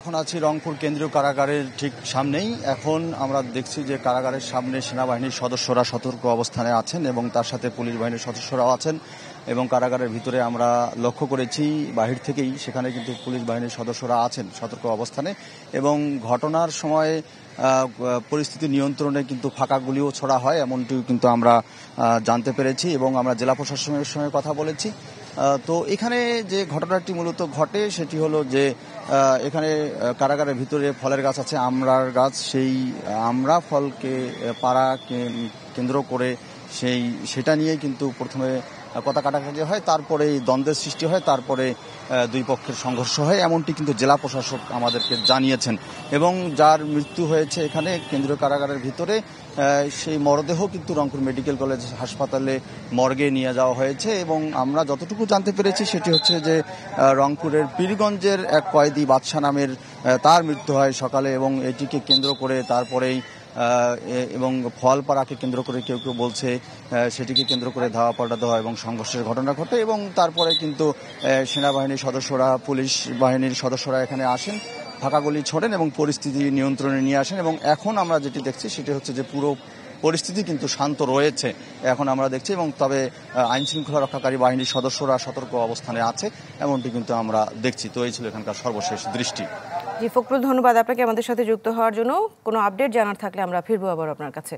এখন আছি রংপুর কেন্দ্রীয় কারাগারের ঠিক সামনেই। এখন আমরা দেখছি যে কারাগারের সামনে সেনাবাহিনীর সদস্যরা সতর্ক অবস্থানে আছেন এবং তার সাথে পুলিশ বাহিনীর সদস্যরাও আছেন এবং কারাগারের ভিতরে আমরা লক্ষ্য করেছি বাহির থেকেই সেখানে কিন্তু পুলিশ বাহিনীর সদস্যরা আছেন সতর্ক অবস্থানে এবং ঘটনার সময় পরিস্থিতি নিয়ন্ত্রণে কিন্তু ফাঁকা গুলিও ছোড়া হয় এমনটিও কিন্তু আমরা জানতে পেরেছি এবং আমরা জেলা প্রশাসনের সঙ্গে কথা বলেছি। তো এখানে যে ঘটনাটি মূলত ঘটে সেটি হলো যে এখানে কারাগারের ভিতরে ফলের গাছ আছে, আমড়ার গাছ। সেই আমড়া ফলকে পাড়া কেন্দ্র করে সেটা নিয়ে কিন্তু প্রথমে কথা কাটাকাটি হয়, তারপরে দ্বন্দ্বের সৃষ্টি হয়, তারপরে দুই পক্ষের সংঘর্ষ হয় এমনটি কিন্তু জেলা প্রশাসক আমাদেরকে জানিয়েছেন এবং যার মৃত্যু হয়েছে এখানে কেন্দ্রীয় কারাগারের ভিতরে সেই মরদেহ কিন্তু রংপুর মেডিকেল কলেজ হাসপাতালে মর্গে নিয়ে যাওয়া হয়েছে এবং আমরা যতটুকু জানতে পেরেছি সেটি হচ্ছে যে রংপুরের পীরগঞ্জের এক কয়েদি বাদশা নামের তার মৃত্যু হয় সকালে এবং এটিকে কেন্দ্র করে তারপরেই এবং ফলপাড়াকে কেন্দ্র করে কেউ কেউ বলছে সেটিকে কেন্দ্র করে ধাওয়া পাল্টা দেওয়া এবং সংঘর্ষের ঘটনা ঘটে এবং তারপরে কিন্তু সেনাবাহিনীর সদস্যরা পুলিশ বাহিনীর সদস্যরা এখানে আসেন, ফাঁকা গুলি ছোড়েন এবং পরিস্থিতি নিয়ন্ত্রণে নিয়ে আসেন এবং এখন আমরা যেটি দেখছি সেটি হচ্ছে যে পুরো পরিস্থিতি কিন্তু শান্ত রয়েছে এখন আমরা দেখছি এবং তবে আইন শৃঙ্খলা রক্ষাকারী বাহিনীর সদস্যরা সতর্ক অবস্থানে আছে এমনটি কিন্তু আমরা দেখছি। তো এই ছিল এখানকার সর্বশেষ দৃষ্টি। জি ফখরুল, ধন্যবাদ আপনাকে আমাদের সাথে যুক্ত হওয়ার জন্য। কোনো আপডেট জানার থাকলে আমরা ফিরবো আবার আপনার কাছে।